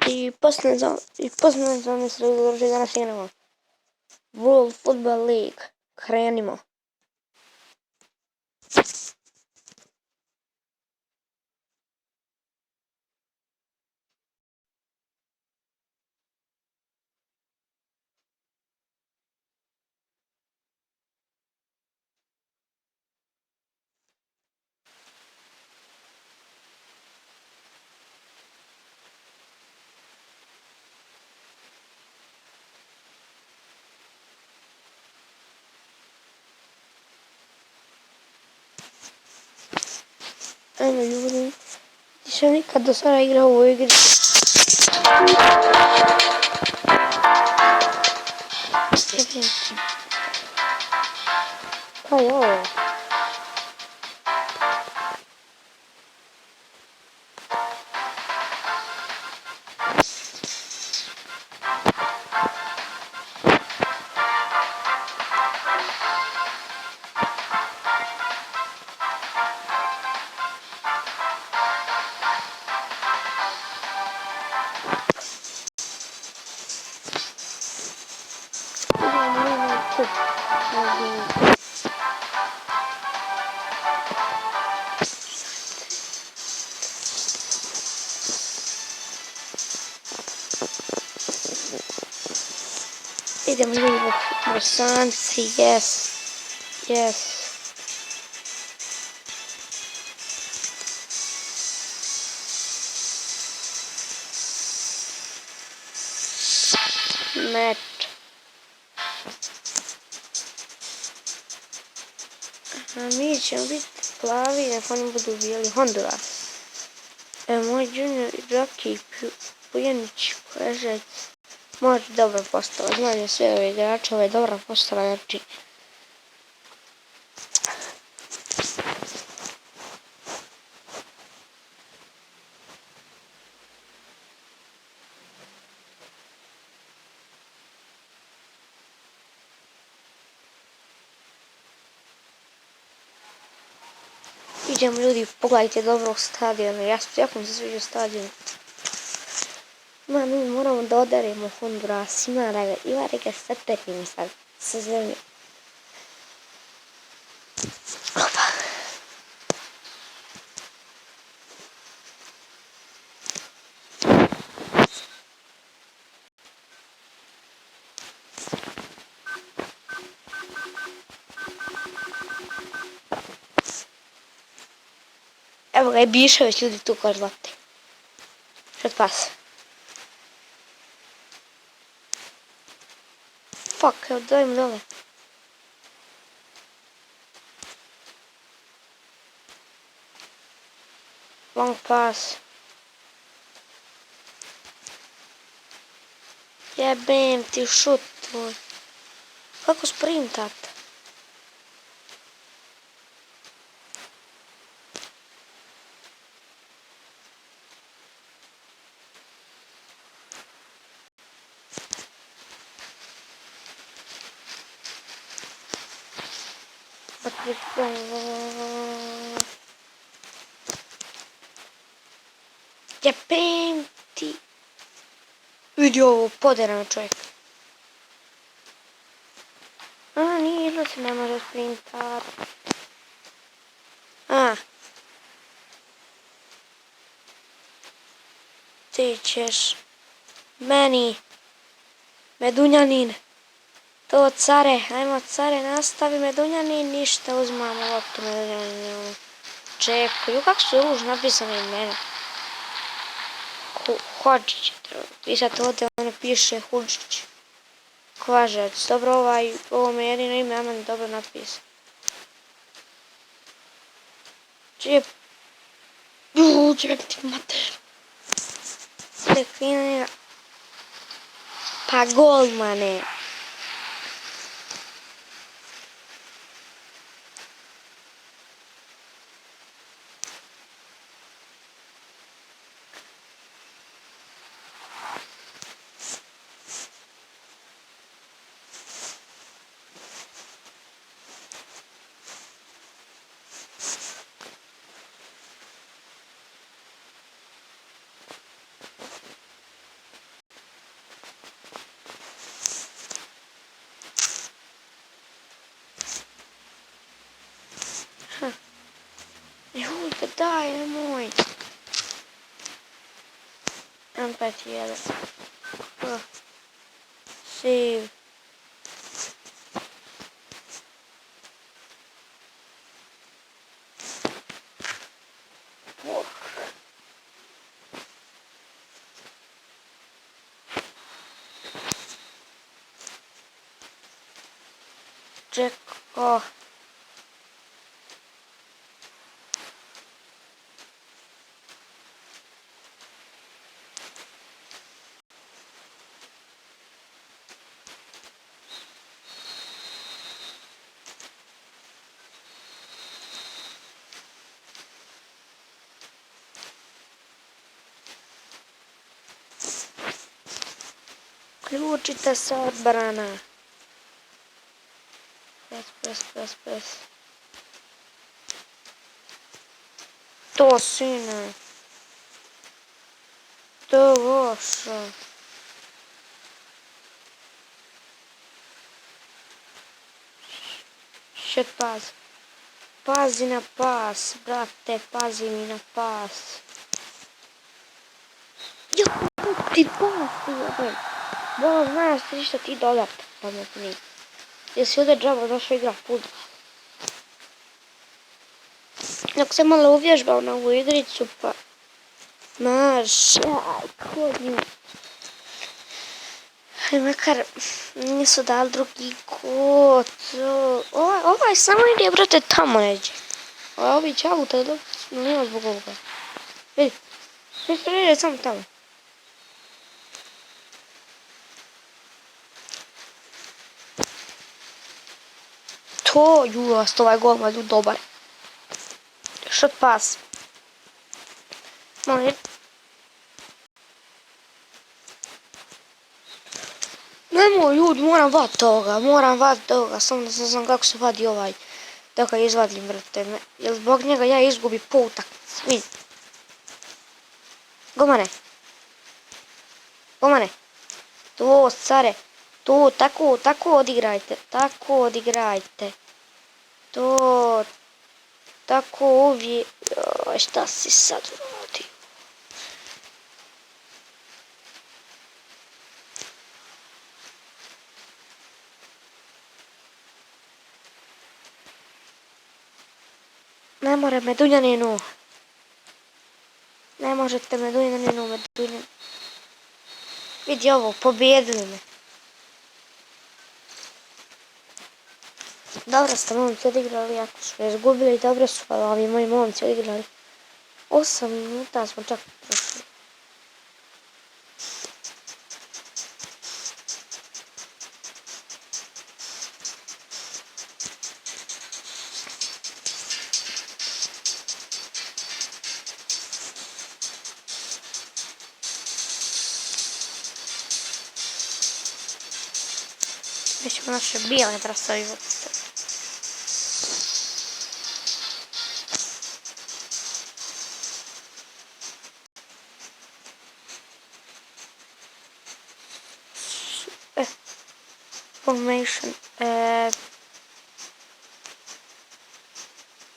I posljednje zone se razloži danas igramo World Football League. Krenimo. Ajmo ljudi. Nisam nikad do sada igrao u ovoj igri. Pa je ovo. Idemo ljudi Bosanci, yes. Meč. A mi ćemo biti plavi, nek oni budu bijeli. Honduras. Moj junior Rocky Pujanić Kožeć može dobro postava. Znam sve ove igrače, ovo je dobra postava, znači idemo ljudi, pogledajte dobrog stadiona, jako mi se sviđa stadion. Mi moramo da odarimo Honduras, ima da ga saterimo sad sa zemlje. Opa. Evo ga je Bišević ljudi tu kod lopte. Šut pas. Fuck, evo dajmo dole. Long pass. Jebem ti šut tvoj. Kako sprintat? Jebem ti. Vidi ovo, poderano čovjek. Nije da se ne može sprintat. Ti ćeš meni Medunjanin. To care, ajmo care, nastavi Medunjanin, ništa, uzmamo loptu Medunjaninu. Čekaju, kako su ružno napisane imena. Hodžić, treba pisati ovdje, ono piše Hudžić. Kvažac, dobro ovo me jedino ime, aman dobro napisao. Čijep. Čijep ti mater. Tekvina. Pa golmane. Ajde, daj, nemoj. M5 1. Save. Čekao. Ključite se odbrana. Pres. To, sine. To je loše. Shit, pazi. Pazi na pas, brate, pazi mi na pas. Jo, ti pas, ti jebaj. Bolo, znaš ti što ti dolar pametni. Jesi ovdje džaba došao igra fudbal. Dok se malo uvježbao na ovu igricu, pa... Znaš, kod nju. Makar nisu dali drugi kod. Ovaj samo ide, brate, tamo neđe. A ovi će auta da nema zbog ovoga. Vidi, ide samo tamo. To, jurast, ovaj golman je dobar. Shot pass. Može. Nemoj, ljudi, moram vat toga, samo da ne znam kako se vadi ovaj. Da ga izvadim, vrte, jer zbog njega ja izgubi po utakmici. Vidi. Golmane. To, care. To, tako odigrajte. To, tako uvijek. Šta si sad uradio? Ne more me Dunjaninu. Ne možete me Dunjaninu. Vidi ovo, pobijedili me. Dobro ste momci odigrali, ako su izgubili, dobro su, ali ovi moji momci odigrali. 8 minuta smo čak prošli. Već ćemo naše bijele trasovi voditi. Formation.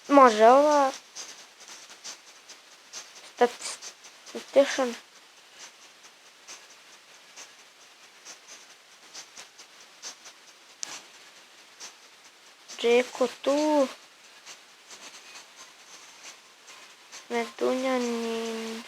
Može ova. Statistician. Džeko tu. Medunjanin.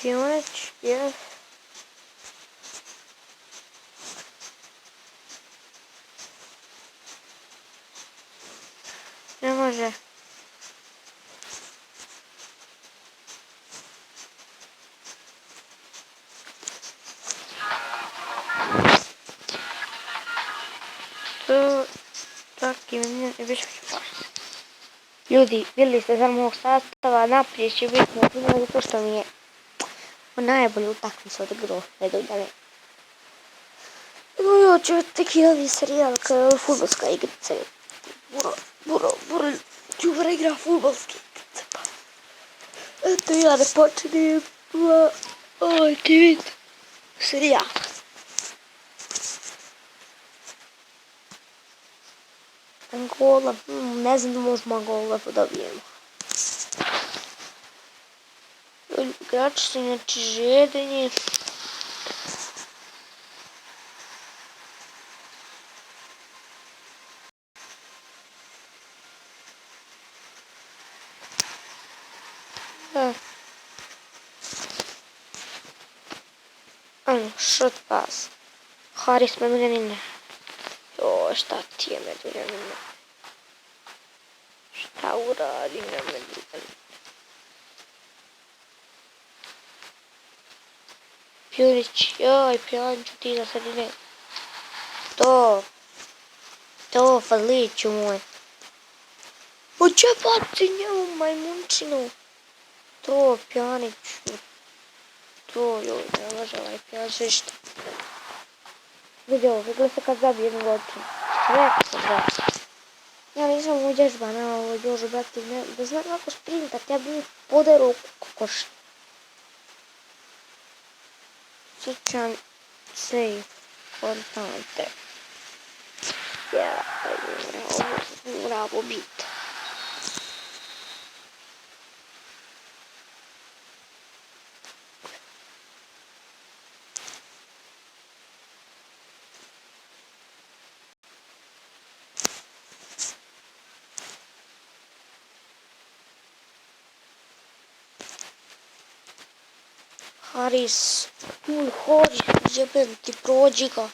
Pioneć, yes. Ne može. To... Tak, i više ću. Ljudi, vidjeli ste za mog sastava, naprijed će biti možda zato što mi je najbolju utakmicu odigrao Redovljane. Evo ću tek i ovi serijal kao futbolska igrica. Buro, Đuvra igra futbolske igrice. Eto ja ne počinjem. Ovaj ti vid. Serijal. Angola, ne znam da možemo Angola dobijemo. Igrači su znači žedeni. Shot pass. Haris Meduljanina. Joj, šta ti je Meduljanina? Šta uradi na Meduljanina? Pjunić, joj, Pjaniću ti za sredine. To, Fadliću moj. Oće baci njemu majmunčinu. To, Pjaniću. To, joj, ne može ovaj Pjanić ništa. Vidjeli se kad zabije jednu godinu. Rekao sam da. Ja nisam uđežba na ovo još, brati, da znam kako sprintat, ja bi mi poderu kokoš. Srčan save kontante. Ja, bravo bit. Haris, Haris, jebem ti prođi ga.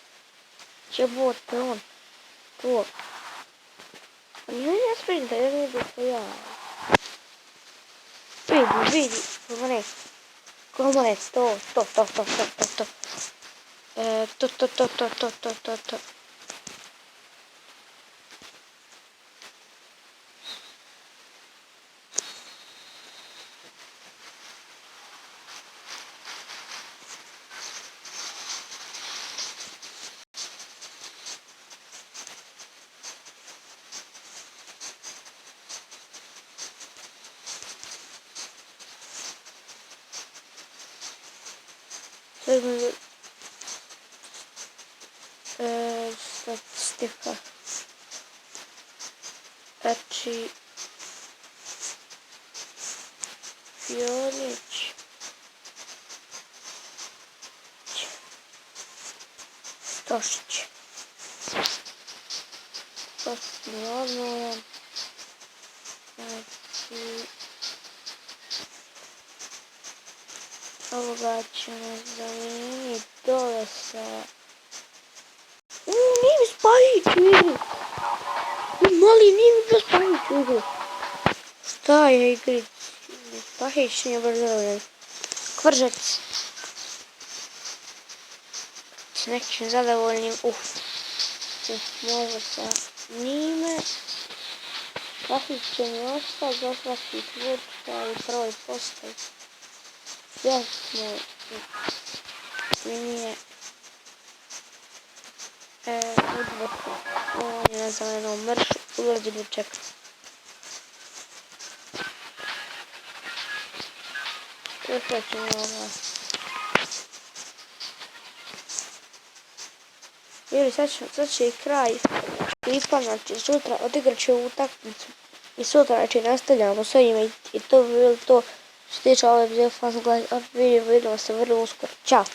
Jebote on. To. Ne sprinta, ja ne bih ja. Vidi, Gomanec, to. To. Statistika. Znači, Pjanić. Stošić. Stošić normalan. Znači, ovoga ćemo zamijeniti dole sa... Nije mi Spajić, vidi. Mali, nije mi bio Spajić, vidi. Šta je igrić? Spajić nije baš zadovoljan. Kvržec. S nekim zadovoljnim. Može sa njime. Spajić će mi ostati, zaslati tvrtka u prvoj postavi. Jasno, meni je udvrtu, on je na zelenom mršu, ulazi do čeka. Sve ćemo ovoga. Ili sad će i kraj klipa, znači sutra odigrat ću ovu utakmicu i sutra znači nastavljamo s ovime i to bi bilo to što se tiče ove epizode. Vidimo se vrlo uskoro. Ćao!